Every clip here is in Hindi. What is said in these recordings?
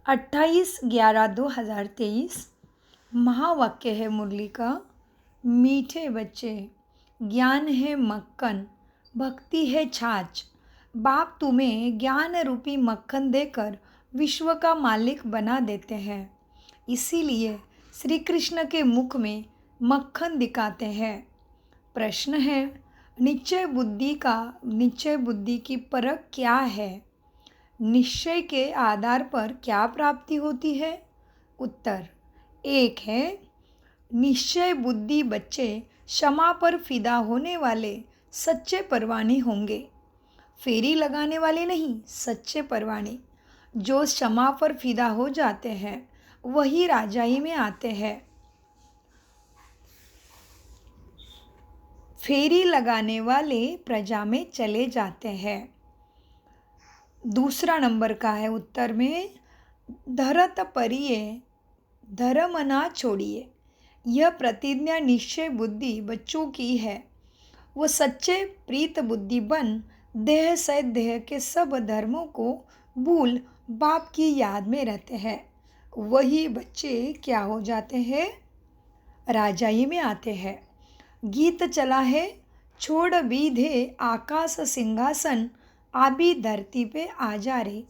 28/11/2023 महावाक्य है मुरली का। मीठे बच्चे, ज्ञान है मक्खन, भक्ति है छाछ। बाप तुम्हें ज्ञान रूपी मक्खन देकर विश्व का मालिक बना देते हैं। इसीलिए श्री कृष्ण के मुख में मक्खन दिखाते हैं। प्रश्न है, निश्चय बुद्धि की परख क्या है? निश्चय के आधार पर क्या प्राप्ति होती है? उत्तर, एक है, निश्चय बुद्धि बच्चे क्षमा पर फिदा होने वाले सच्चे परवाने होंगे। फेरी लगाने वाले नहीं, सच्चे परवाने। जो क्षमा पर फिदा हो जाते हैं वही राजाई में आते हैं। फेरी लगाने वाले प्रजा में चले जाते हैं। दूसरा नंबर का है उत्तर में, धरत परिये धर्म ना छोड़िए। यह प्रतिज्ञा निश्चय बुद्धि बच्चों की है। वो सच्चे प्रीत बुद्धि बन देह से देह के सब धर्मों को भूल बाप की याद में रहते हैं। वही बच्चे क्या हो जाते हैं? राजाई में आते हैं। गीत चला है, छोड़ बीधे आकाश सिंहासन, आबी धरती पे आ जा रे।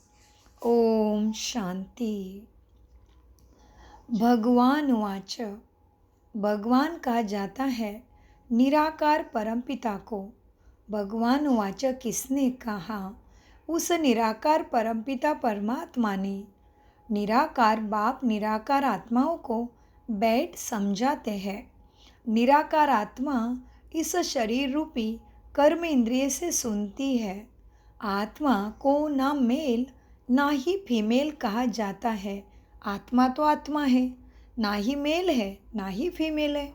ओम शांति। भगवान वाच, भगवान कहा जाता है निराकार परमपिता को। भगवान वाच किसने कहा? उस निराकार परमपिता परमात्मा ने। निराकार बाप निराकार आत्माओं को बैठ समझाते हैं। निराकार आत्मा इस शरीर रूपी कर्म इंद्रिय से सुनती है। आत्मा को ना मेल ना ही फीमेल कहा जाता है। आत्मा तो आत्मा है, ना ही मेल है ना ही फीमेल है।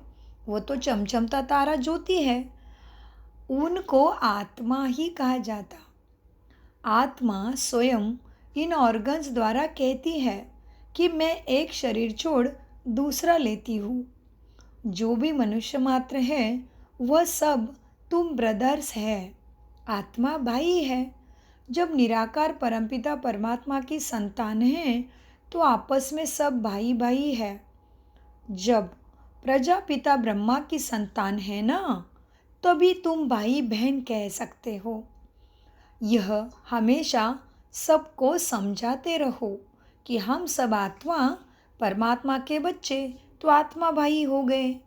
वो तो चमचमता तारा ज्योति है। उनको आत्मा ही कहा जाता। आत्मा स्वयं इन ऑर्गन्स द्वारा कहती है कि मैं एक शरीर छोड़ दूसरा लेती हूँ। जो भी मनुष्य मात्र है वह सब तुम ब्रदर्स है। आत्मा भाई है। जब निराकार परमपिता परमात्मा की संतान है तो आपस में सब भाई भाई है। जब प्रजापिता ब्रह्मा की संतान है ना, तभी तुम भाई बहन कह सकते हो। यह हमेशा सबको समझाते रहो कि हम सब आत्मा परमात्मा के बच्चे तो आत्मा भाई हो गए।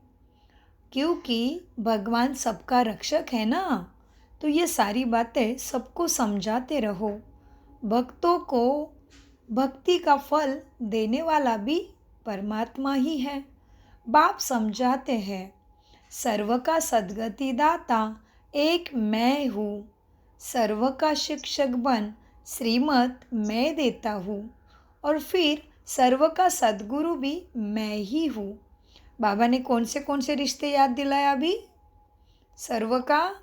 क्योंकि भगवान सबका रक्षक है ना, तो ये सारी बातें सबको समझाते रहो। भक्तों को भक्ति का फल देने वाला भी परमात्मा ही है। बाप समझाते हैं, सर्व का सद्गति दाता एक मैं हूँ। सर्व का शिक्षक बन श्रीमत मैं देता हूँ। और फिर सर्व का सद्गुरु भी मैं ही हूँ। बाबा ने कौन से रिश्ते याद दिलाया अभी? सर्व का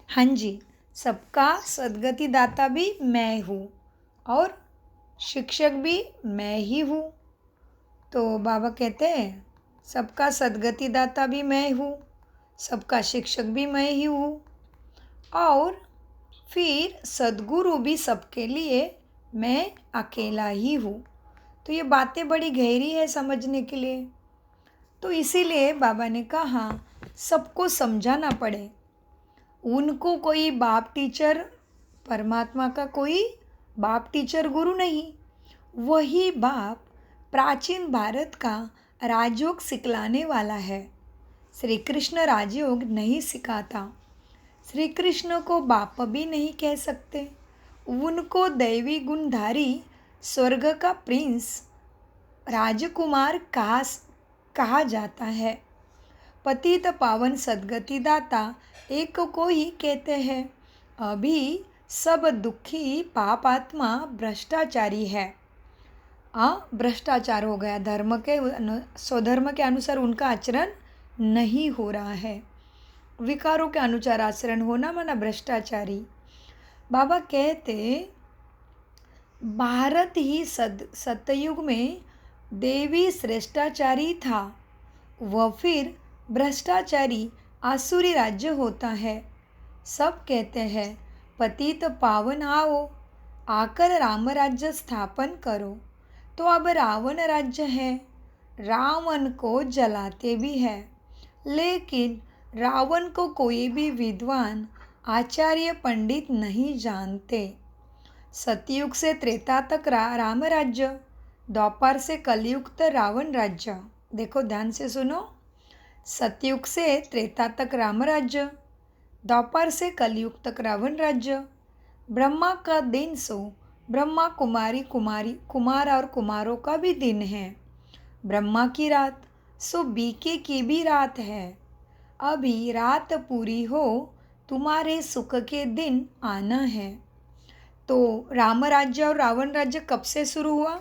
हाँ जी, सबका सद्गति दाता भी मैं हूँ और शिक्षक भी मैं ही हूँ। तो बाबा कहते हैं सबका सद्गति दाता भी मैं हूँ, सबका शिक्षक भी मैं ही हूँ और फिर सद्गुरु भी सबके लिए मैं अकेला ही हूँ। तो ये बातें बड़ी गहरी है समझने के लिए। तो इसीलिए बाबा ने कहा सबको समझाना पड़े। उनको कोई बाप टीचर, परमात्मा का कोई बाप टीचर गुरु नहीं। वही बाप प्राचीन भारत का राजयोग सिखलाने वाला है। श्री कृष्ण राजयोग नहीं सिखाता। श्री कृष्ण को बाप भी नहीं कह सकते। उनको दैवी गुणधारी स्वर्ग का प्रिंस राजकुमार कहा जाता है। पतित पावन सद्गति दाता एक को ही कहते हैं। अभी सब दुखी पाप आत्मा भ्रष्टाचारी है। भ्रष्टाचार हो गया, धर्म के स्वधर्म के अनुसार उनका आचरण नहीं हो रहा है। विकारों के अनुसार आचरण होना माना भ्रष्टाचारी। बाबा कहते भारत ही सतयुग में देवी श्रेष्ठाचारी था। वह फिर भ्रष्टाचारी आसुरी राज्य होता है। सब कहते हैं पतित पावन आओ, आकर राम राज्य स्थापन करो। तो अब रावण राज्य है, रावण को जलाते भी है, लेकिन रावण को कोई भी विद्वान आचार्य पंडित नहीं जानते। सतयुग से त्रेता तक राम राज्य, द्वापर से कलयुग तक रावण राज्य। देखो ध्यान से सुनो, सतयुग से त्रेता तक राम राज्य, द्वापर से कलयुग तक रावण राज्य। ब्रह्मा का दिन सो ब्रह्मा कुमारी कुमारी कुमार और कुमारों का भी दिन है। ब्रह्मा की रात सो बीके की भी रात है। अभी रात पूरी हो, तुम्हारे सुख के दिन आना है। तो राम राज्य और रावण राज्य कब से शुरू हुआ?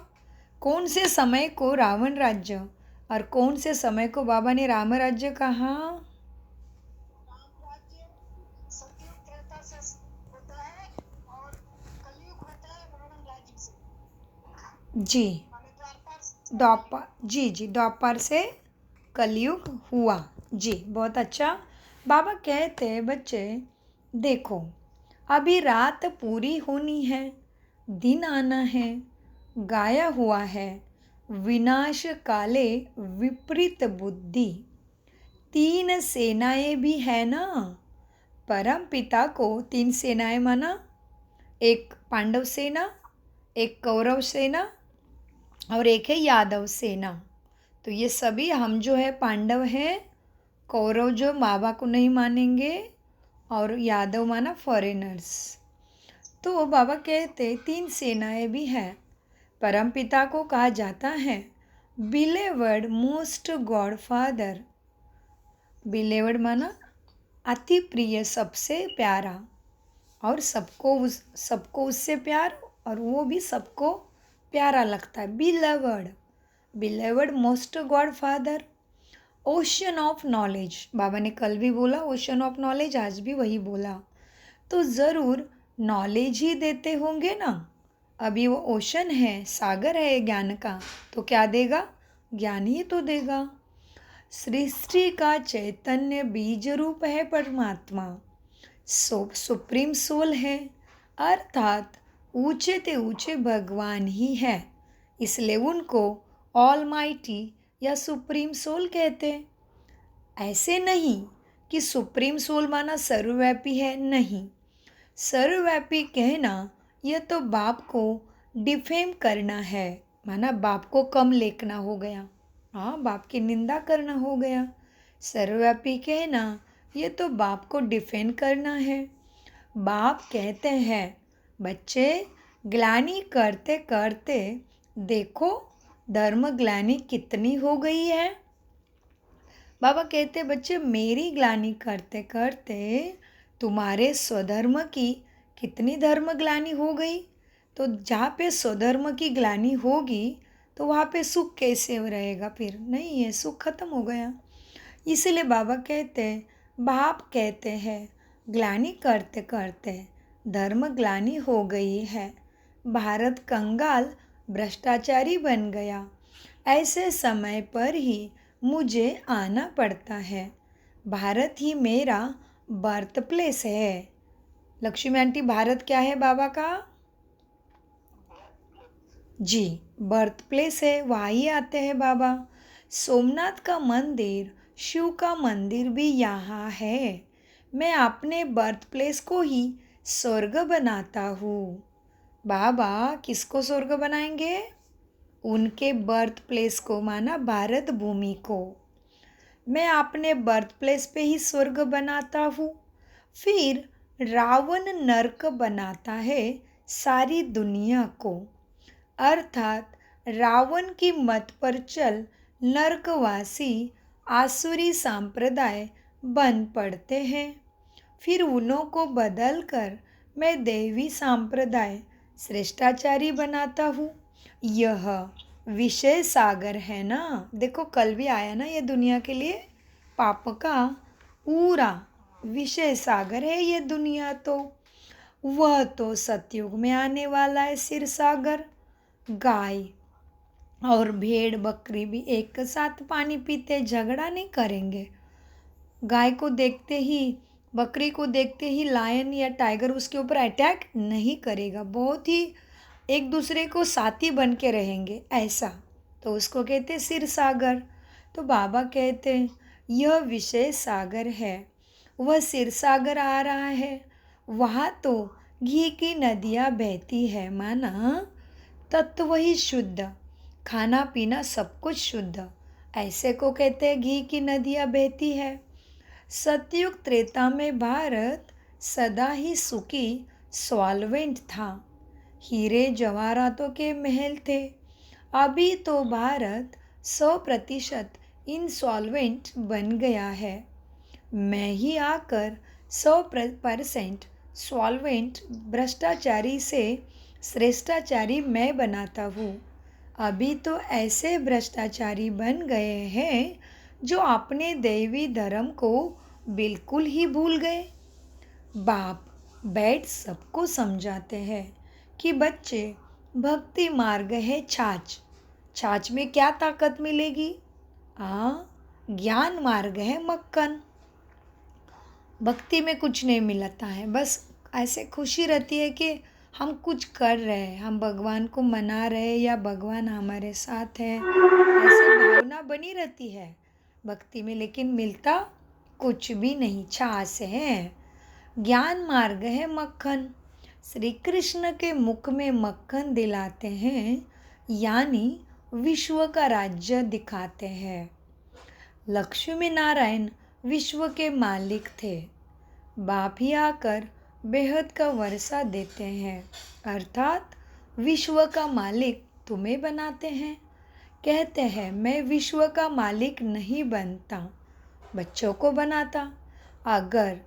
कौन से समय को रावण राज्य और कौन से समय को बाबा ने राम राज्य कहा? राम राज्य सतयुग त्रेता से होता है और कलयुग होता है रावण राज्य से, जी, माने द्वापर द्वापर, जी द्वापर से कलयुग हुआ। जी बहुत अच्छा। बाबा कहते हैं बच्चे देखो, अभी रात पूरी होनी है, दिन आना है, गाया हुआ है विनाश काले विपरीत बुद्धि। तीन सेनाएं भी है ना, परम पिता को तीन सेनाएं माना, एक पांडव सेना, एक कौरव सेना और एक है यादव सेना। तो ये सभी हम जो है पांडव हैं, कौरव जो माँ बाप को नहीं मानेंगे और यादव माना फॉरेनर्स। तो बाबा कहते तीन सेनाएं भी हैं। परमपिता को कहा जाता है बिलेवर्ड मोस्ट गॉड फादर। बिलेवर्ड माना अति प्रिय, सबसे प्यारा, और सबको उससे प्यार, और वो भी सबको प्यारा लगता है। Beloved most God father, ocean of knowledge. बाबा ने कल भी बोला ओशन ऑफ नॉलेज, आज भी वही बोला। तो ज़रूर नॉलेज ही देते होंगे ना। अभी वो ओशन है, सागर है ज्ञान का, तो क्या देगा? ज्ञान ही तो देगा। सृष्टि का चैतन्य बीज रूप है परमात्मा, सुप्रीम सोल है, अर्थात ऊंचे ते ऊंचे भगवान ही है। इसलिए उनको ऑलमाइटी या सुप्रीम सोल कहते हैं। ऐसे नहीं कि सुप्रीम सोल माना सर्वव्यापी है, नहीं। सर्वव्यापी कहना यह तो बाप को डिफेम करना है, माना बाप को कम लेखना हो गया, हाँ बाप की निंदा करना हो गया। सर्वव्यापी कहना ये तो बाप को डिफेंड करना है। बाप कहते हैं बच्चे ग्लानि करते करते देखो धर्म ग्लानि कितनी हो गई है। बाबा कहते बच्चे मेरी ग्लानि करते करते तुम्हारे स्वधर्म की कितनी धर्म ग्लानि हो गई। तो जहाँ पे स्वधर्म की ग्लानि होगी तो वहाँ पे सुख कैसे रहेगा? फिर नहीं है, सुख खत्म हो गया। इसीलिए बाबा कहते बाप कहते हैं ग्लानि करते करते धर्म ग्लानि हो गई है, भारत कंगाल भ्रष्टाचारी बन गया। ऐसे समय पर ही मुझे आना पड़ता है। भारत ही मेरा बर्थ प्लेस है। लक्ष्मी आंटी, भारत क्या है बाबा का? जी, बर्थ प्लेस है, वहाँ ही आते हैं बाबा। सोमनाथ का मंदिर, शिव का मंदिर भी यहाँ है। मैं अपने बर्थ प्लेस को ही स्वर्ग बनाता हूँ। बाबा किसको स्वर्ग बनाएंगे? उनके बर्थ प्लेस को, माना भारत भूमि को। मैं अपने बर्थ प्लेस पे ही स्वर्ग बनाता हूँ, फिर रावण नरक बनाता है सारी दुनिया को। अर्थात रावण की मत पर चल नरकवासी आसुरी संप्रदाय बन पड़ते हैं। फिर उन्हों को बदल कर मैं देवी संप्रदाय श्रेष्ठाचारी बनाता हूँ। यह विषय सागर है ना। देखो कल भी आया ना, ये दुनिया के लिए पाप का पूरा विषय सागर है ये दुनिया। तो वह तो सतयुग में आने वाला है क्षीर सागर। गाय और भेड़ बकरी भी एक साथ पानी पीते, झगड़ा नहीं करेंगे। गाय को देखते ही, बकरी को देखते ही लायन या टाइगर उसके ऊपर अटैक नहीं करेगा, बहुत ही एक दूसरे को साथी बन के रहेंगे ऐसा। तो उसको कहते क्षीर सागर। तो बाबा कहते हैं यह विषय सागर है, वह क्षीर सागर आ रहा है, वहाँ तो घी की नदियाँ बहती है। माना तत्व ही शुद्ध, खाना पीना सब कुछ शुद्ध, ऐसे को कहते हैं घी की नदियाँ बहती है। सतयुग त्रेता में भारत सदा ही सुखी सॉल्वेंट था, हीरे जवाहरातों के महल थे। अभी तो भारत 100% इंसॉल्वेंट बन गया है। मैं ही आकर 100% सॉल्वेंट भ्रष्टाचारी से श्रेष्ठाचारी मैं बनाता हूँ। अभी तो ऐसे भ्रष्टाचारी बन गए हैं जो अपने दैवी धर्म को बिल्कुल ही भूल गए। बाप बैठ सबको समझाते हैं कि बच्चे भक्ति मार्ग है छाछ, छाछ में क्या ताकत मिलेगी? ज्ञान मार्ग है मक्खन। भक्ति में कुछ नहीं मिलता है, बस ऐसे खुशी रहती है कि हम कुछ कर रहे हैं, हम भगवान को मना रहे हैं या भगवान हमारे साथ है, ऐसी भावना बनी रहती है भक्ति में, लेकिन मिलता कुछ भी नहीं, छाछ है। ज्ञान मार्ग है मक्खन। श्री कृष्ण के मुख में मक्खन दिलाते हैं, यानी विश्व का राज्य दिखाते हैं। लक्ष्मी नारायण विश्व के मालिक थे, बाप ही आकर बेहद का वर्षा देते हैं, अर्थात विश्व का मालिक तुम्हें बनाते हैं। कहते हैं मैं विश्व का मालिक नहीं बनता, बच्चों को बनाता। अगर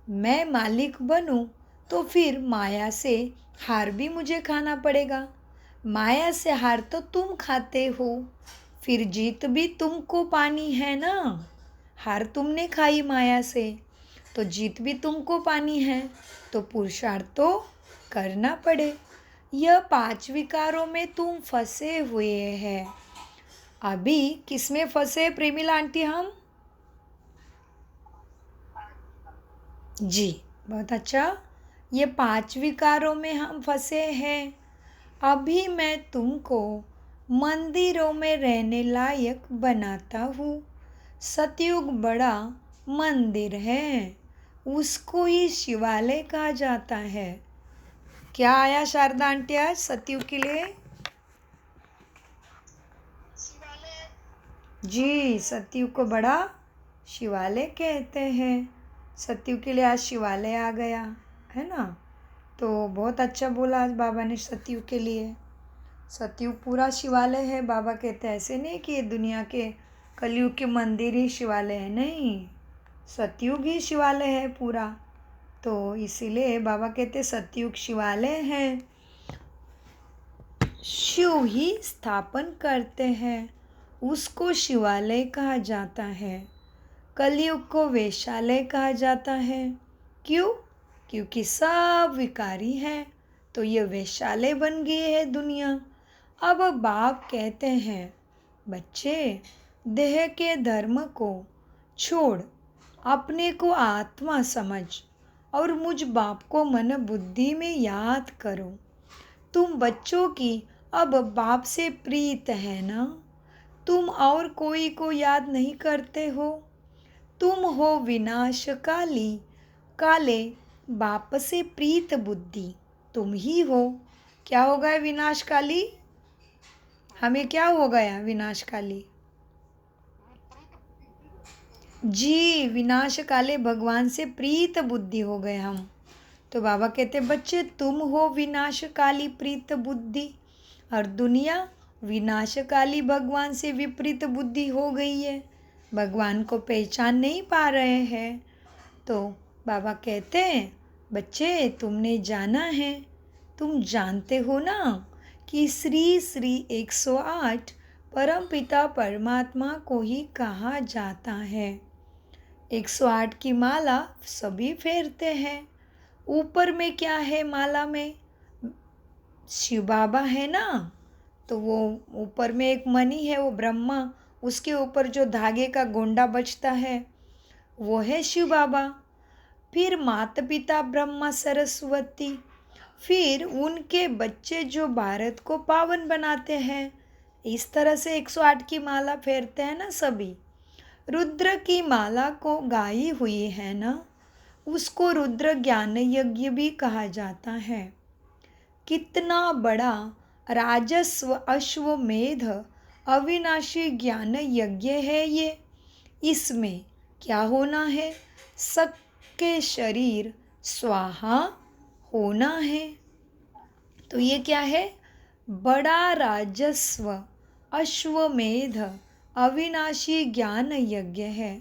मैं मालिक बनूं तो फिर माया से हार भी मुझे खाना पड़ेगा। माया से हार तो तुम खाते हो, फिर जीत भी तुमको पानी है ना। हार तुमने खाई माया से, तो जीत भी तुमको पानी है, तो पुरुषार्थ तो करना पड़े। यह 5 विकारों में तुम फंसे हुए हैं। अभी किस में फंसे प्रेमिला आंटी हम? जी, बहुत अच्छा। ये 5 विकारों में हम फंसे हैं। अभी मैं तुमको मंदिरों में रहने लायक बनाता हूँ। सतयुग बड़ा मंदिर है, उसको ही शिवालय कहा जाता है। क्या आया शारदा आंटी आज सतयुग के लिए? शिवालय। जी, सतयुग को बड़ा शिवालय कहते हैं। सतयुग के लिए आज शिवालय आ गया है ना, तो बहुत अच्छा बोला आज बाबा ने सतयुग के लिए। सतयुग पूरा शिवालय है। बाबा कहते हैं ऐसे नहीं कि ये दुनिया के कलयुग के मंदिर ही शिवालय है, नहीं, सतयुग ही शिवालय है पूरा। तो इसीलिए बाबा कहते सतयुग शिवालय है, शिव ही स्थापन करते हैं, उसको शिवालय कहा जाता है। कलयुग को वेश्यालय कहा जाता है। क्यों? क्योंकि सब विकारी हैं, तो ये वेश्यालय बन गई है दुनिया। अब बाप कहते हैं बच्चे देह के धर्म को छोड़ अपने को आत्मा समझ और मुझ बाप को मन बुद्धि में याद करो। तुम बच्चों की अब बाप से प्रीत है ना, तुम और कोई को याद नहीं करते हो। तुम हो विनाशकाली, काले बाप से प्रीत बुद्धि तुम ही हो। क्या हो गया विनाशकाली? हमें क्या हो गया विनाशकाली? जी, विनाशकाले भगवान से प्रीत बुद्धि हो गए हम। तो बाबा कहते बच्चे तुम हो विनाशकाली प्रीत बुद्धि, और दुनिया विनाशकाली भगवान से विपरीत बुद्धि हो गई है, भगवान को पहचान नहीं पा रहे हैं। तो बाबा कहते हैं बच्चे तुमने जाना है, तुम जानते हो ना कि श्री श्री 108 परमपिता परमात्मा को ही कहा जाता है। 108 की माला सभी फेरते हैं। ऊपर में क्या है माला में? शिव बाबा है ना, तो वो ऊपर में एक मणि है, वो ब्रह्मा, उसके ऊपर जो धागे का गोंडा बचता है वो है शिव बाबा। फिर माता पिता ब्रह्मा सरस्वती, फिर उनके बच्चे जो भारत को पावन बनाते हैं। इस तरह से 108 की माला फेरते हैं ना सभी। रुद्र की माला को गाई हुई है ना, उसको रुद्र ज्ञान यज्ञ भी कहा जाता है। कितना बड़ा राजस्व अश्वमेध अविनाशी ज्ञान यज्ञ है ये। इसमें क्या होना है? सबके शरीर स्वाहा होना है। तो ये क्या है? बड़ा राजस्व अश्वमेध अविनाशी ज्ञान यज्ञ है।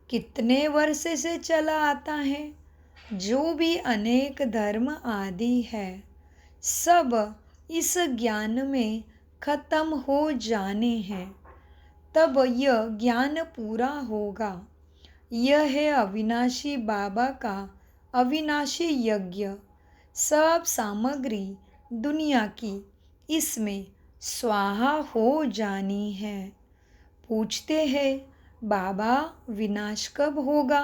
कितने वर्ष से चला आता है? जो भी अनेक धर्म आदि है, सब इस ज्ञान में खत्म हो जाने हैं। तब यह ज्ञान पूरा होगा। यह है अविनाशी बाबा का अविनाशी यज्ञ। सब सामग्री दुनिया की इसमें स्वाहा हो जानी है। पूछते हैं बाबा विनाश कब होगा?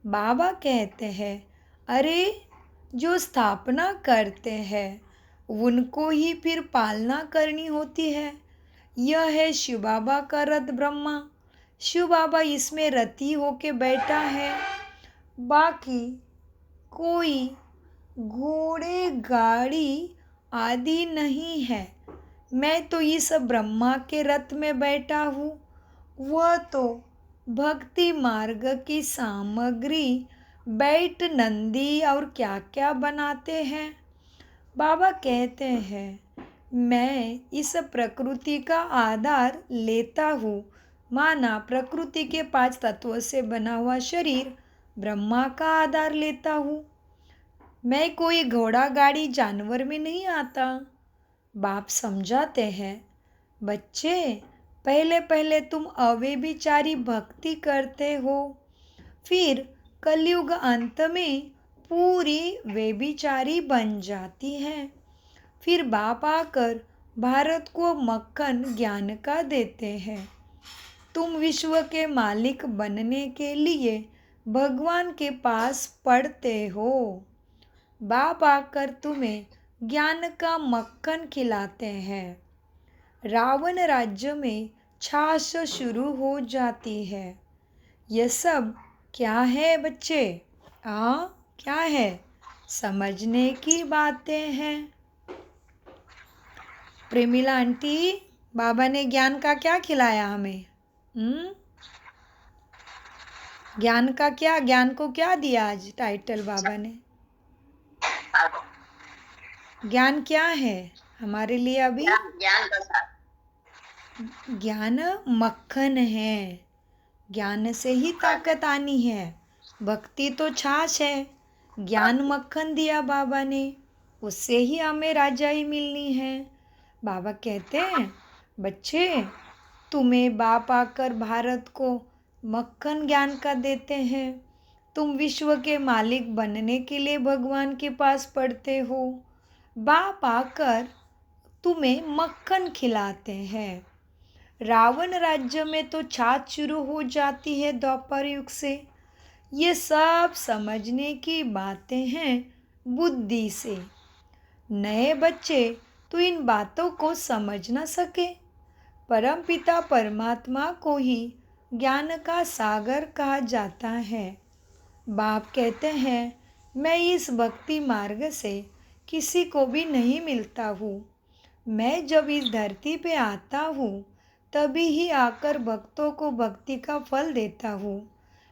बाबा कहते हैं अरे जो स्थापना करते हैं उनको ही फिर पालना करनी होती है। यह है शिव बाबा का रथ ब्रह्मा। शिव बाबा इसमें रथी होके बैठा है। बाकी कोई घोड़े गाड़ी आदि नहीं है। मैं तो इस ब्रह्मा के रथ में बैठा हूँ। वह तो भक्ति मार्ग की सामग्री बैठ नंदी और क्या क्या बनाते हैं। बाबा कहते हैं मैं इस प्रकृति का आधार लेता हूँ। माना प्रकृति के 5 तत्वों से बना हुआ शरीर ब्रह्मा का आधार लेता हूँ। मैं कोई घोड़ा गाड़ी जानवर में नहीं आता। बाप समझाते हैं बच्चे पहले पहले तुम अव्यभिचारी भक्ति करते हो, फिर कलयुग अंत में पूरी व्यभिचारी बन जाती है। फिर बाप आकर भारत को मक्खन ज्ञान का देते हैं। तुम विश्व के मालिक बनने के लिए भगवान के पास पढ़ते हो। बाप आकर तुम्हें ज्ञान का मक्खन खिलाते हैं। रावण राज्य में छाछ शुरू हो जाती है। यह सब क्या है बच्चे? क्या है? समझने की बातें हैं। प्रेमिला आंटी, बाबा ने ज्ञान का क्या खिलाया हमें? ज्ञान का क्या, ज्ञान को क्या दिया आज टाइटल बाबा ने? ज्ञान क्या है हमारे लिए अभी? ज्ञान मक्खन है। ज्ञान से ही ताकत आनी है। भक्ति तो छाछ है, ज्ञान मक्खन दिया बाबा ने, उससे ही हमें राजाई मिलनी है। बाबा कहते हैं बच्चे तुम्हें बाप आकर भारत को मक्खन ज्ञान का देते हैं। तुम विश्व के मालिक बनने के लिए भगवान के पास पढ़ते हो। बाप आकर तुम्हें मक्खन खिलाते हैं। रावण राज्य में तो छाछ शुरू हो जाती है द्वापर युग से। ये सब समझने की बातें हैं बुद्धि से। नए बच्चे तो इन बातों को समझ न सके। परमपिता परमात्मा को ही ज्ञान का सागर कहा जाता है। बाप कहते हैं मैं इस भक्ति मार्ग से किसी को भी नहीं मिलता हूँ। मैं जब इस धरती पे आता हूँ तभी ही आकर भक्तों को भक्ति का फल देता हूँ।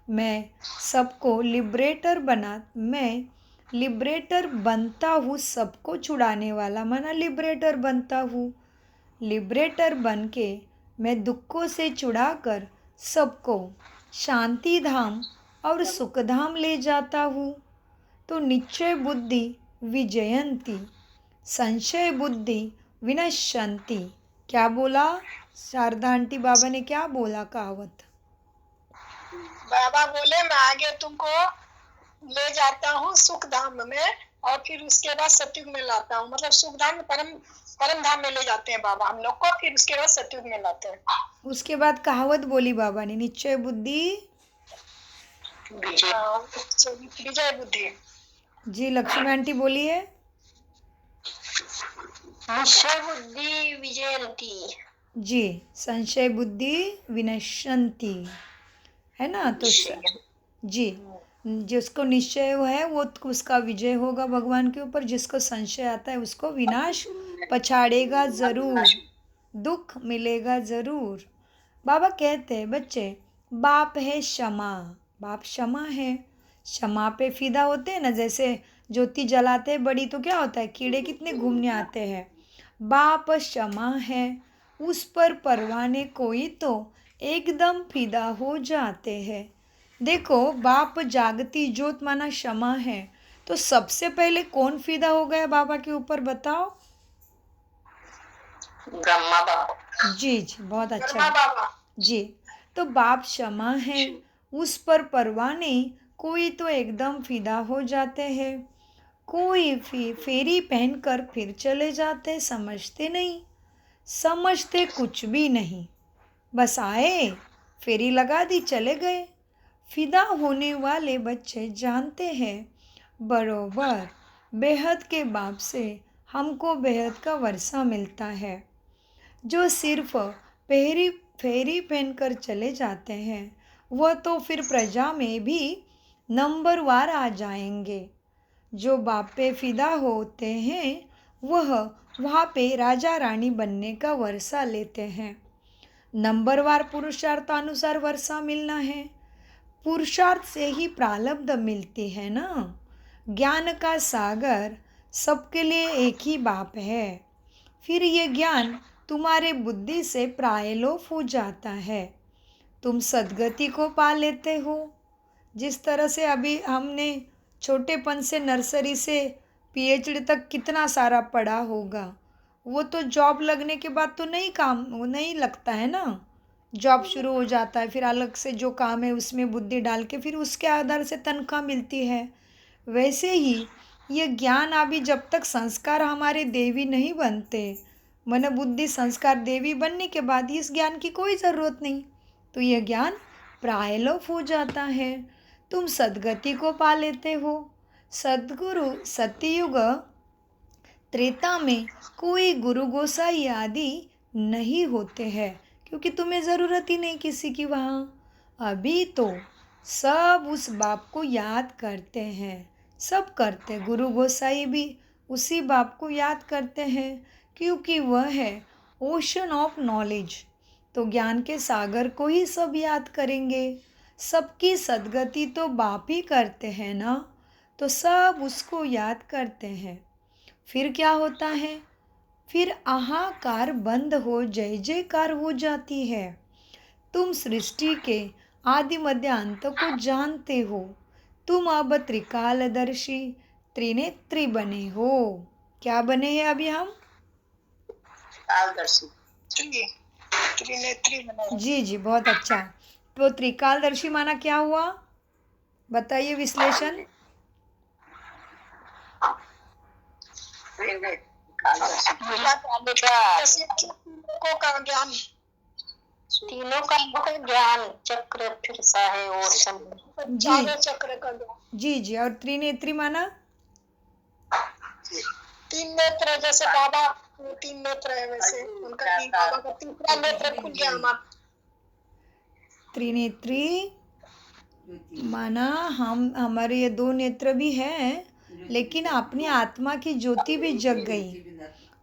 मैं सबको मैं लिबरेटर बनता हूँ। सबको छुड़ाने वाला माना लिबरेटर बनता हूँ। लिबरेटर बन के मैं दुखों से छुड़ाकर सबको शांति धाम और सुख धाम ले जाता हूँ। तो निश्चय बुद्धि विजयंती, संशय बुद्धि विनश्यंती। क्या बोला शारदा आंटी? बाबा ने क्या बोला कहावत? बाबा बोले मैं आगे तुमको ले जाता हूँ सुख धाम में और फिर उसके बाद सतयुग में लाता हूँ। मतलब सुख धाम में परम धाम में ले जाते हैं बाबा हम लोग को, फिर उसके बाद सतयुग में लाते हैं। उसके बाद कहावत बोली बाबा ने, निश्चय बुद्धि विजय बुद्धि। जी लक्ष्मी आंटी बोलिए। निश्चय बुद्धि विजयंती। जी संशय बुद्धि विनश्यंती, है ना। तो जी जिसको निश्चय है वो उसका विजय होगा भगवान के ऊपर, जिसको संशय आता है उसको विनाश पछाड़ेगा ज़रूर, दुख मिलेगा ज़रूर। बाबा कहते हैं बच्चे, बाप है क्षमा, बाप क्षमा है, क्षमा पे फिदा होते हैं ना। जैसे ज्योति जलाते हैं बड़ी तो क्या होता है, कीड़े कितने घूमने आते हैं। बाप क्षमा है, उस पर परवाने कोई तो एकदम फिदा हो जाते हैं। देखो बाप जागती ज्योत माना क्षमा है, तो सबसे पहले कौन फिदा हो गया बाबा के ऊपर बताओ। ब्रह्मा बाबा। जी जी बहुत अच्छा। ब्रह्मा बाबा। जी तो बाप क्षमा है, उस पर परवाने कोई तो एकदम फिदा हो जाते हैं। कोई फेरी पहनकर फिर चले जाते, समझते नहीं, समझते कुछ भी नहीं, बस आए फेरी लगा दी चले गए। फिदा होने वाले बच्चे जानते हैं बरोबर बेहद के बाप से हमको बेहद का वर्षा मिलता है। जो सिर्फ फेरी पहनकर चले जाते हैं वह तो फिर प्रजा में भी नंबरवार आ जाएंगे। जो बाप पे फिदा होते हैं वह वहाँ पे राजा रानी बनने का वर्षा लेते हैं। नंबरवार पुरुषार्थानुसार वर्षा मिलना है, पुरुषार्थ से ही प्रारब्ध मिलती है ना। ज्ञान का सागर सबके लिए एक ही बाप है, फिर ये ज्ञान तुम्हारे बुद्धि से प्रायलोप हो जाता है, तुम सद्गति को पा लेते हो। जिस तरह से अभी हमने छोटेपन से नर्सरी से पीएचडी तक कितना सारा पढ़ा होगा, वो तो जॉब लगने के बाद तो वो नहीं लगता है ना। जॉब शुरू हो जाता है, फिर अलग से जो काम है उसमें बुद्धि डाल के फिर उसके आधार से तनख्वाह मिलती है। वैसे ही ये ज्ञान अभी जब तक संस्कार हमारे देवी नहीं बनते, मन बुद्धि संस्कार देवी बनने के बाद इस ज्ञान की कोई ज़रूरत नहीं, तो यह ज्ञान प्रायलोप हो जाता है, तुम सद्गति को पा लेते हो। सद्गुरु सतयुग त्रेता में कोई गुरु गोसाई आदि नहीं होते हैं, क्योंकि तुम्हें ज़रूरत ही नहीं किसी की वहाँ। अभी तो सब उस बाप को याद करते हैं, सब करते, गुरु गोसाई भी उसी बाप को याद करते हैं, क्योंकि वह है ओशन ऑफ नॉलेज। तो ज्ञान के सागर को ही सब याद करेंगे। सबकी सद्गति तो बाप ही करते हैं ना, तो सब उसको याद करते हैं। फिर क्या होता है, फिर आहाकार बंद हो जय जयकार हो जाती है। तुम सृष्टि के आदि मध्य अंत को जानते हो, तुम अब त्रिकालदर्शी त्रिनेत्री बने हो। क्या बने हैं अभी हम? त्रिकालदर्शी। त्रिनेत्री बने। जी जी बहुत अच्छा। तो त्रिकालदर्शी माना क्या हुआ, बताइए विश्लेषण। तीनों का ज्ञान चक्र फिर सा है और चारों चक्र का ज्ञान। जी जी और त्रिनेत्री माना? तीन नेत्र, जैसे बाबा तीन नेत्र है वैसे उनका भी बाबा का तीसरा नेत्र खुल गया हमारा। त्रिनेत्री माना हमारे ये दो नेत्र भी हैं, लेकिन अपनी आत्मा की ज्योति भी जग गई,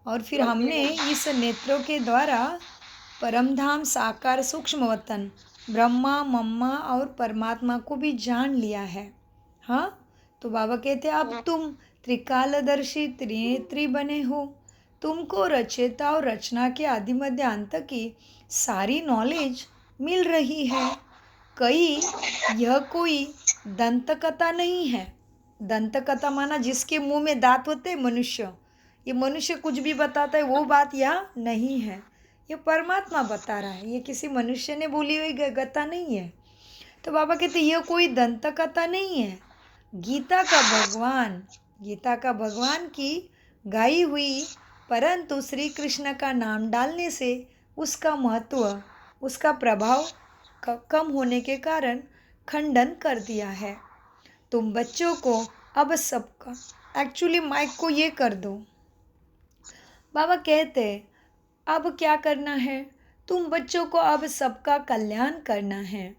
और फिर हमने इस नेत्रों के द्वारा परमधाम साकार सूक्ष्म वतन ब्रह्मा मम्मा और परमात्मा को भी जान लिया है। हाँ तो बाबा कहते हैं अब तुम त्रिकालदर्शी त्रिनेत्री बने हो, तुमको रचयिता और रचना के आदि मध्य अंत की सारी नॉलेज मिल रही है। यह कोई दंत कथा नहीं है। दंत कथा माना जिसके मुंह में दांत होते हैं मनुष्य, ये मनुष्य कुछ भी बताता है वो बात यहाँ नहीं है, ये परमात्मा बता रहा है, ये किसी मनुष्य ने बोली हुई कथा नहीं है। तो बाबा कहते यह कोई दंत कथा नहीं है, गीता का भगवान की गाई हुई, परंतु श्री कृष्ण का नाम डालने से उसका महत्व, उसका प्रभाव कम होने के कारण खंडन कर दिया है। तुम बच्चों को अब सबका, एक्चुअली माइक को ये कर दो। बाबा कहते अब क्या करना है, तुम बच्चों को अब सबका कल्याण करना है।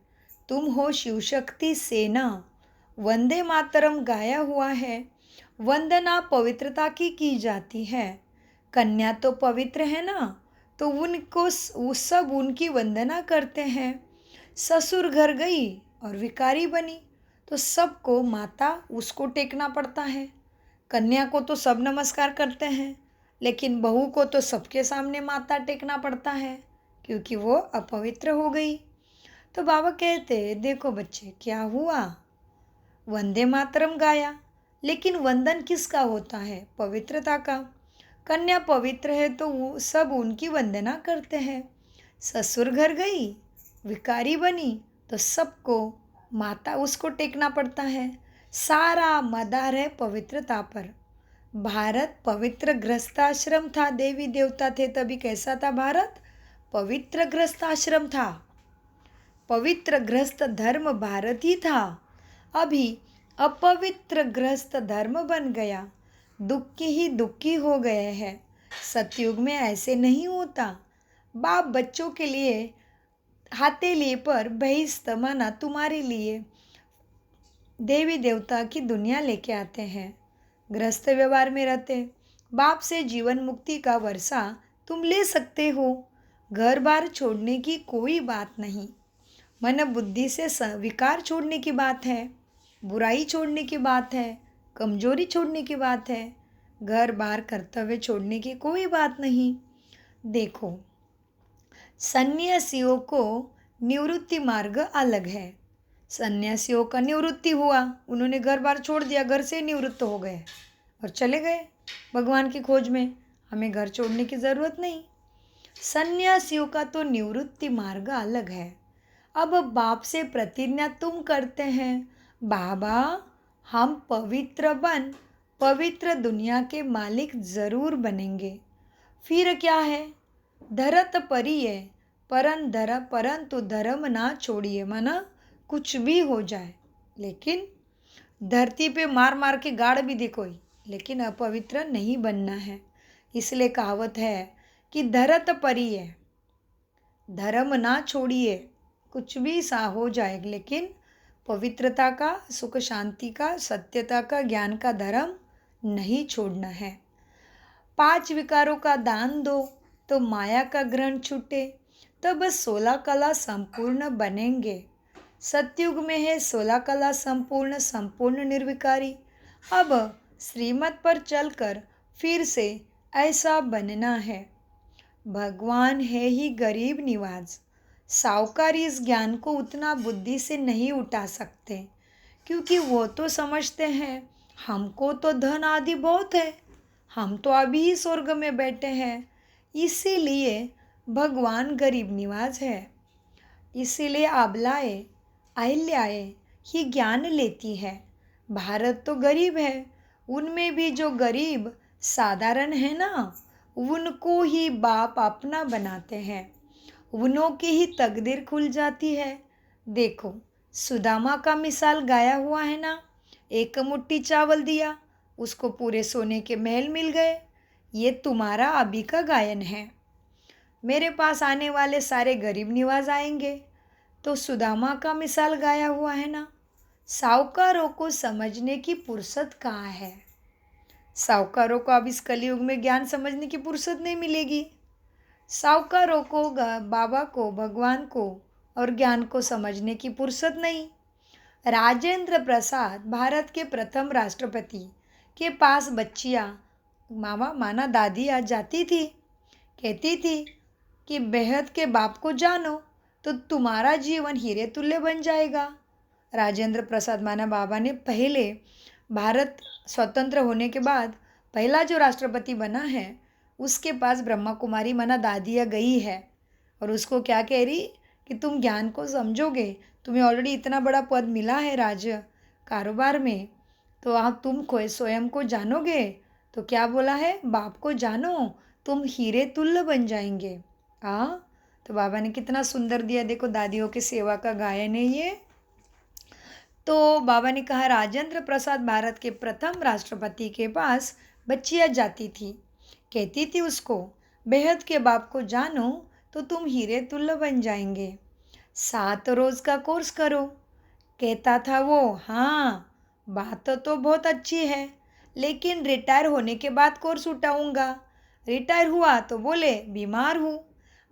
तुम हो शिव शक्ति सेना। वंदे मातरम गाया हुआ है। वंदना पवित्रता की जाती है। कन्या तो पवित्र है ना, तो उनको सब उनकी वंदना करते हैं। ससुर घर गई और विकारी बनी तो सबको माता उसको टेकना पड़ता है। कन्या को तो सब नमस्कार करते हैं, लेकिन बहू को तो सबके सामने माथा टेकना पड़ता है क्योंकि वो अपवित्र हो गई। तो बाबा कहते देखो बच्चे क्या हुआ, वंदे मातरम गाया, लेकिन वंदन किसका होता है, पवित्रता का। कन्या पवित्र है तो वो सब उनकी वंदना करते हैं। ससुर घर गई, विकारी बनी तो सबको माता उसको टेकना पड़ता है। सारा मदार है पवित्रता पर। भारत पवित्र गृहस्थाश्रम था, देवी देवता थे तभी कैसा था भारत, पवित्र गृहस्थाश्रम था। पवित्र गृहस्थ धर्म भारत ही था। अभी अपवित्र गृहस्थ धर्म बन गया, दुखी ही दुखी हो गए हैं। सतयुग में ऐसे नहीं होता। बाप बच्चों के लिए हथेली पर बहिष्त माना तुम्हारे लिए देवी देवता की दुनिया लेके आते हैं। गृहस्थ व्यवहार में रहते बाप से जीवन मुक्ति का वर्षा तुम ले सकते हो। घर बार छोड़ने की कोई बात नहीं। मन बुद्धि से विकार छोड़ने की बात है, बुराई छोड़ने की बात है, कमजोरी छोड़ने की बात है। घर बार कर्तव्य छोड़ने की कोई बात नहीं। देखो, सन्यासियों को निवृत्ति मार्ग अलग है। सन्यासियों का निवृत्ति हुआ, उन्होंने घर बार छोड़ दिया, घर से निवृत्त हो गए और चले गए भगवान की खोज में। हमें घर छोड़ने की ज़रूरत नहीं। सन्यासियों का तो निवृत्ति मार्ग अलग है। अब बाप से प्रतिज्ञा तुम करते हैं, बाबा हम पवित्र बन पवित्र दुनिया के मालिक ज़रूर बनेंगे। फिर क्या है, धरत परिये परंतु धर्म ना छोड़िए। माना कुछ भी हो जाए, लेकिन धरती पे मार मार के गाड़ भी दे कोई, लेकिन अपवित्र नहीं बनना है। इसलिए कहावत है कि धरत परिये, धर्म ना छोड़िए। कुछ भी सा हो जाए, लेकिन पवित्रता का, सुख शांति का, सत्यता का, ज्ञान का धर्म नहीं छोड़ना है। 5 विकारों का दान दो तो माया का ग्रहण छूटे, तब 16 कला संपूर्ण बनेंगे। सतयुग में है 16 कला संपूर्ण, संपूर्ण निर्विकारी। अब श्रीमत पर चलकर फिर से ऐसा बनना है। भगवान है ही गरीब निवाज। साहूकार इस ज्ञान को उतना बुद्धि से नहीं उठा सकते, क्योंकि वो तो समझते हैं हमको तो धन आदि बहुत है, हम तो अभी ही स्वर्ग में बैठे हैं। इसीलिए भगवान गरीब निवाज है। इसीलिए आबलाए अहिल्याए ही ज्ञान लेती है। भारत तो गरीब है, उनमें भी जो गरीब साधारण है ना, उनको ही बाप अपना बनाते हैं, उनों की ही तकदीर खुल जाती है। देखो, सुदामा का मिसाल गाया हुआ है ना, एक मुट्ठी चावल दिया, उसको पूरे सोने के महल मिल गए। ये तुम्हारा अभी का गायन है। मेरे पास आने वाले सारे गरीब निवाज आएंगे। तो सुदामा का मिसाल गाया हुआ है ना। साहूकारों को समझने की फुर्सत कहाँ है। साहूकारों को अब इस कलयुग में ज्ञान समझने की फुर्सत नहीं मिलेगी। साहूकारों को बाबा को, भगवान को और ज्ञान को समझने की फुर्सत नहीं। राजेंद्र प्रसाद भारत के प्रथम राष्ट्रपति के पास बच्चियाँ मामा माना दादी आ जाती थी, कहती थी कि बेहद के बाप को जानो तो तुम्हारा जीवन हीरे तुल्य बन जाएगा। राजेंद्र प्रसाद माना बाबा ने पहले भारत स्वतंत्र होने के बाद पहला जो राष्ट्रपति बना है, उसके पास ब्रह्मा कुमारी माना दादिया गई है और उसको क्या कह रही कि तुम ज्ञान को समझोगे, तुम्हें ऑलरेडी इतना बड़ा पद मिला है राज्य कारोबार में, तो आप तुम स्वयं को जानोगे। तो क्या बोला है, बाप को जानो तुम हीरे तुल्य बन जाएंगे। हाँ, तो बाबा ने कितना सुंदर दिया। देखो, दादियों की सेवा का गायन है ये। तो बाबा ने कहा, राजेंद्र प्रसाद भारत के प्रथम राष्ट्रपति के पास बच्चियाँ जाती थी। कहती थी उसको, बेहद के बाप को जानो तो तुम हीरे तुल्य बन जाएंगे। 7 रोज़ का कोर्स करो। कहता था वो, हाँ बात तो बहुत अच्छी है, लेकिन रिटायर होने के बाद कोर्स उठाऊंगा। रिटायर हुआ तो बोले बीमार हूँ।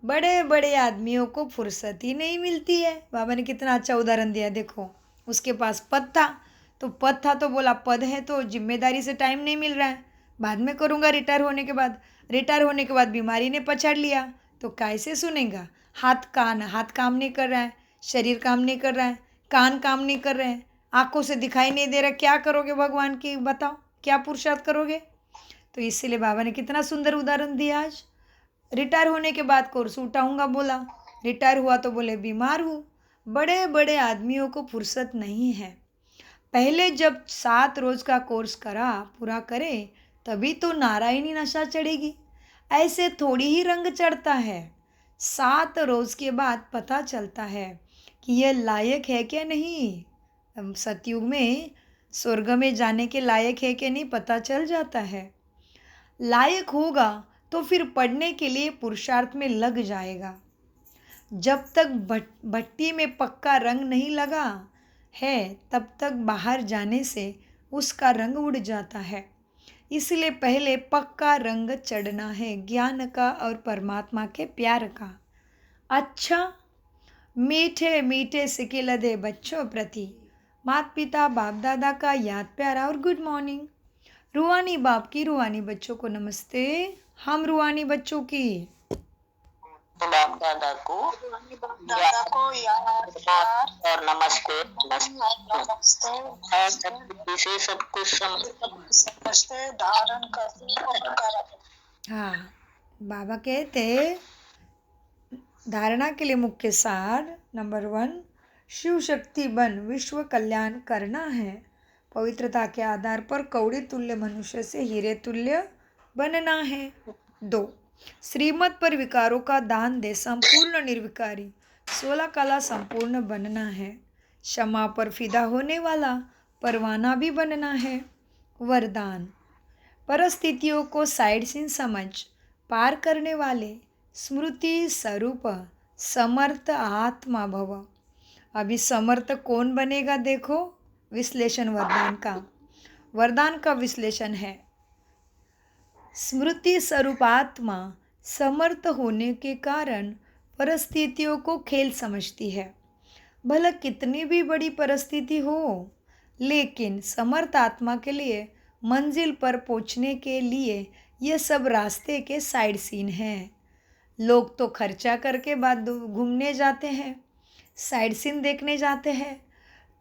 बड़े बड़े आदमियों को फुर्सत ही नहीं मिलती है। बाबा ने कितना अच्छा उदाहरण दिया, देखो उसके पास पद था तो बोला पद है तो जिम्मेदारी से टाइम नहीं मिल रहा है, बाद में करूँगा रिटायर होने के बाद। रिटायर होने के बाद बीमारी ने पछाड़ लिया तो कैसे सुनेगा। हाथ काम नहीं कर रहा है, शरीर काम नहीं कर रहा है, कान काम नहीं कर रहे हैं, आंखों से दिखाई नहीं दे रहा, क्या करोगे भगवान की बताओ, क्या पुरुषार्थ करोगे। तो इसीलिए बाबा ने कितना सुंदर उदाहरण दिया। आज रिटायर होने के बाद कोर्स उठाऊंगा बोला, रिटायर हुआ तो बोले बीमार हूँ। बड़े बड़े आदमियों को फुर्सत नहीं है। पहले जब 7 रोज़ का कोर्स पूरा करे तभी तो नारायणी नशा चढ़ेगी। ऐसे थोड़ी ही रंग चढ़ता है। 7 रोज़ के बाद पता चलता है कि यह लायक है क्या नहीं। सतयुग में स्वर्ग में जाने के लायक है कि नहीं पता चल जाता है। लायक होगा तो फिर पढ़ने के लिए पुरुषार्थ में लग जाएगा। जब तक भट्टी में पक्का रंग नहीं लगा है तब तक बाहर जाने से उसका रंग उड़ जाता है। इसलिए पहले पक्का रंग चढ़ना है, ज्ञान का और परमात्मा के प्यार का। अच्छा, मीठे मीठे सिके लदे बच्चों प्रति माता पिता बाप दादा का याद प्यारा और गुड मॉर्निंग। रूहानी बाप की रूहानी बच्चों को नमस्ते। हम रूहानी बच्चों की बाप दादा को याद और नमस्ते। विशेष सब कुछ समझते धारण करते। हाँ, बाबा कहते धारणा के लिए मुख्य सार नंबर 1, शिव शक्ति बन विश्व कल्याण करना है। पवित्रता के आधार पर कौड़ी तुल्य मनुष्य से हीरे तुल्य बनना है। 2, श्रीमत पर विकारों का दान दे संपूर्ण निर्विकारी 16 कला संपूर्ण बनना है। क्षमा पर फिदा होने वाला परवाना भी बनना है। वरदान, परिस्थितियों को साइड सीन समझ पार करने वाले स्मृति स्वरूप समर्थ आत्मा भव। अभी समर्थ कौन बनेगा देखो, विश्लेषण वरदान का विश्लेषण है। स्मृति स्वरूप आत्मा समर्थ होने के कारण परिस्थितियों को खेल समझती है। भला कितनी भी बड़ी परिस्थिति हो, लेकिन समर्थ आत्मा के लिए मंजिल पर पहुंचने के लिए ये सब रास्ते के साइड सीन हैं। लोग तो खर्चा करके बाद घूमने जाते हैं, साइड सीन देखने जाते हैं।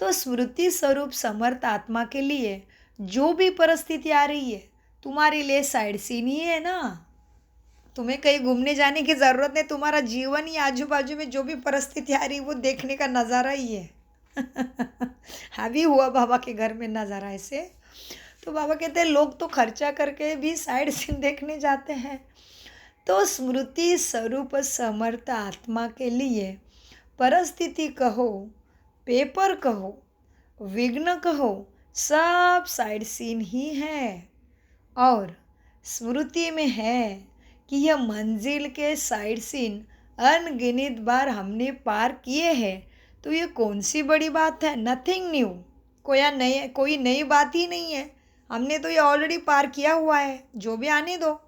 तो स्मृति स्वरूप समर्थ आत्मा के लिए जो भी परिस्थिति आ रही है तुम्हारे लिए साइड सीन ही है ना। तुम्हें कहीं घूमने जाने की ज़रूरत नहीं, तुम्हारा जीवन ही आजू बाजू में जो भी परिस्थिति आ रही है वो देखने का नज़ारा ही है। अभी हुआ बाबा के घर में नज़ारा ऐसे। तो बाबा कहते हैं लोग तो खर्चा करके भी साइड सीन देखने जाते हैं। तो स्मृति स्वरूप समर्थ आत्मा के लिए परिस्थिति कहो, पेपर कहो, विघ्न कहो, सब साइड सीन ही है। और स्मृति में है कि यह मंजिल के साइड सीन अनगिनत बार हमने पार किए हैं। तो ये कौन सी बड़ी बात है, नथिंग न्यू, कोई नई बात ही नहीं है। हमने तो ये ऑलरेडी पार किया हुआ है। जो भी आने दो,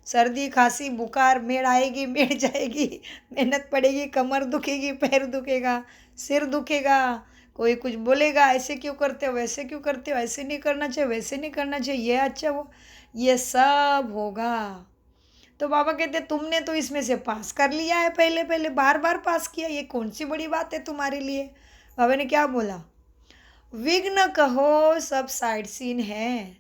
सर्दी खांसी बुखार मेड़ आएगी मेड़ जाएगी, मेहनत पड़ेगी, कमर दुखेगी, पैर दुखेगा, सिर दुखेगा, कोई कुछ बोलेगा ऐसे क्यों करते हो, वैसे क्यों करते हो, ऐसे नहीं करना चाहिए, वैसे नहीं करना चाहिए, ये अच्छा वो, ये सब होगा। तो बाबा कहते तुमने तो इसमें से पास कर लिया है, पहले बार बार पास किया, ये कौन सी बड़ी बात है तुम्हारे लिए। बाबा ने क्या बोला, विघ्न कहो सब साइड सीन है,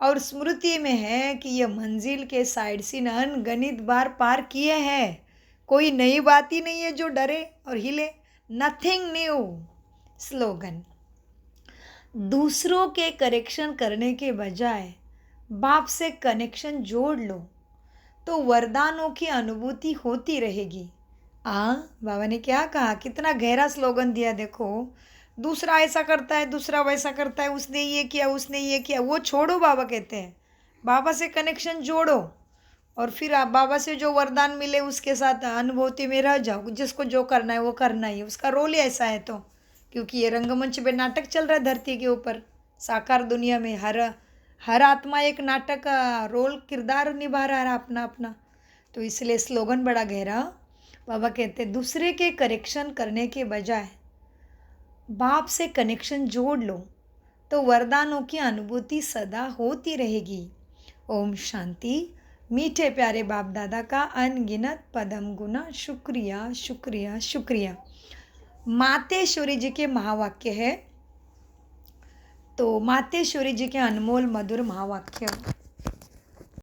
और स्मृति में है कि ये मंजिल के साइड सीन अनगणित बार पार किए हैं। कोई नई बात ही नहीं है जो डरे और हिले, नथिंग न्यू। स्लोगन, दूसरों के करेक्शन करने के बजाय बाप से कनेक्शन जोड़ लो तो वरदानों की अनुभूति होती रहेगी। बाबा ने क्या कहा, कितना गहरा स्लोगन दिया देखो। दूसरा ऐसा करता है, दूसरा वैसा करता है, उसने ये किया, उसने ये किया, वो छोड़ो। बाबा कहते हैं बाबा से कनेक्शन जोड़ो और फिर आप बाबा से जो वरदान मिले उसके साथ अनुभूति में रह जाओ। जिसको जो करना है वो करना ही है, उसका रोल ही ऐसा है। तो क्योंकि ये रंगमंच पे नाटक चल रहा है धरती के ऊपर, साकार दुनिया में हर आत्मा एक नाटक का रोल किरदार निभा रहा है अपना अपना। तो इसलिए स्लोगन बड़ा गहरा। बाबा कहते हैं दूसरे के करेक्शन करने के बजाय बाप से कनेक्शन जोड़ लो तो वरदानों की अनुभूति सदा होती रहेगी। ओम शांति। मीठे प्यारे बाप दादा का अनगिनत पदम गुना शुक्रिया शुक्रिया शुक्रिया। मातेश्वरी जी के महावाक्य है, तो मातेश्वरी जी के अनमोल मधुर महावाक्य